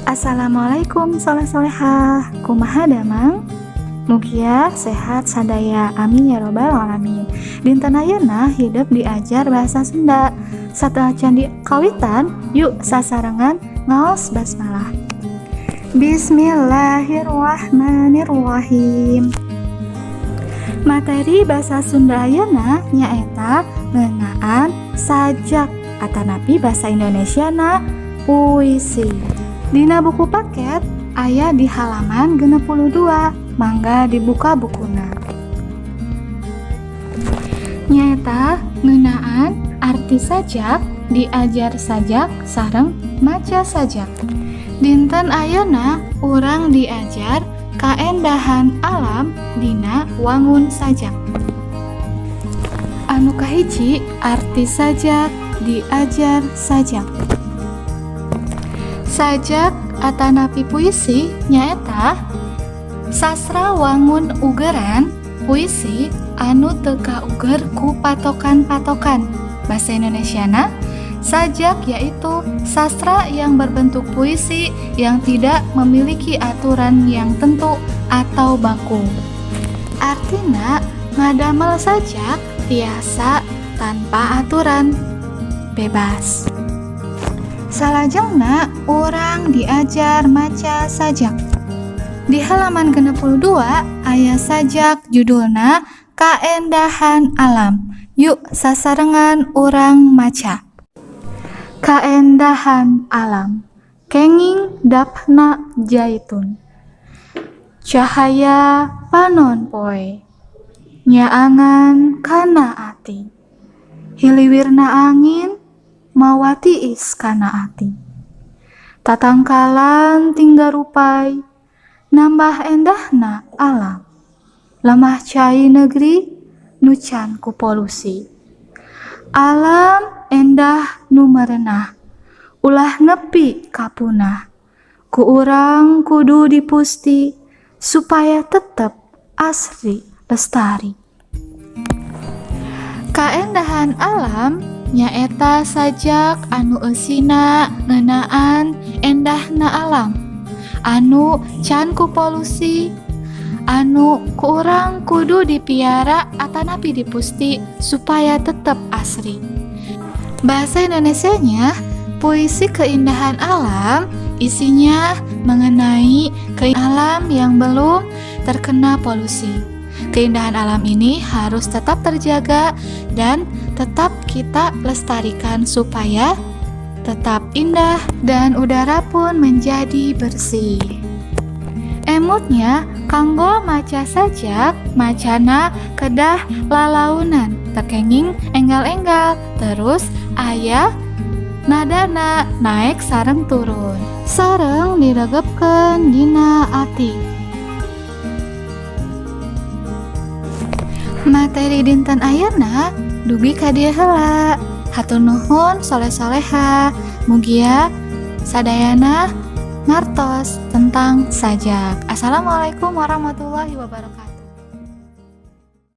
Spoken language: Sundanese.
Assalamualaikum soleh-solehah, kumaha damang? Mugia sehat sadaya, amin ya robbal alamin. Dinten ayeuna hidup diajar bahasa Sunda. Satelah candi kawitan, yuk sasarengan ngaos basmalah. Bismillahirrahmanirrahim. Materi bahasa Sunda ayeuna nyaeta ngeunaan sajak atanapi bahasa Indonesiana puisi. Dina buku paket aya di halaman 62, mangga dibuka bukuna. Nyaeta ngeunaan arti sajak, diajar sajak sareng maca sajak. Dinten ayeuna urang diajar kaendahan alam dina wangun sajak. Anu kahiji arti sajak, diajar sajak. Sajak atanapi puisi nyaeta sastra wangun ugeran puisi anu teu kauger ku patokan-patokan. Bahasa Indonesiana sajak yaitu sastra yang berbentuk puisi yang tidak memiliki aturan yang tentu atau baku. Artina ngadamel sajak tiasa tanpa aturan, bebas. Salajengna urang diajar maca sajak. Di halaman 62 aya sajak judulna Kaendahan Alam. Yuk sasarengan urang maca. Kaendahan alam, kenging dapna jaitun, cahaya panon poe, nyaangan kana ati, hiliwirna angin mawatiis kana ati, tatangkalan tinggal rupai, nambah endahna alam, lemah cai negeri nucan ku polusi. Alam endah nu merenah, ulah nepi kapunah, ku urang kudu dipusti, supaya tetep asri lestari. Kaendahan alam nyaeta sajak anu eusina ngeunaan endahna alam, anu can ku polusi, anu ku urang kudu dipiara atanapi dipusti supaya tetep asri. Bahasa Indonesianya puisi keindahan alam isinya mengenai keindahan alam yang belum terkena polusi. Keindahan alam ini harus tetap terjaga dan tetap kita lestarikan supaya tetap indah dan udara pun menjadi bersih. Emutnya kanggo maca sajak, macana kedah lalaunan, tekenging enggal-enggal, terus aya nadana naik sareng turun, sareng diregepkeun dina ati. Materi dinten ayeuna dugi ka dieu heula. Hatur nuhun soleh-soleha, mugia sadayana ngartos tentang sajak. Assalamualaikum warahmatullahi wabarakatuh.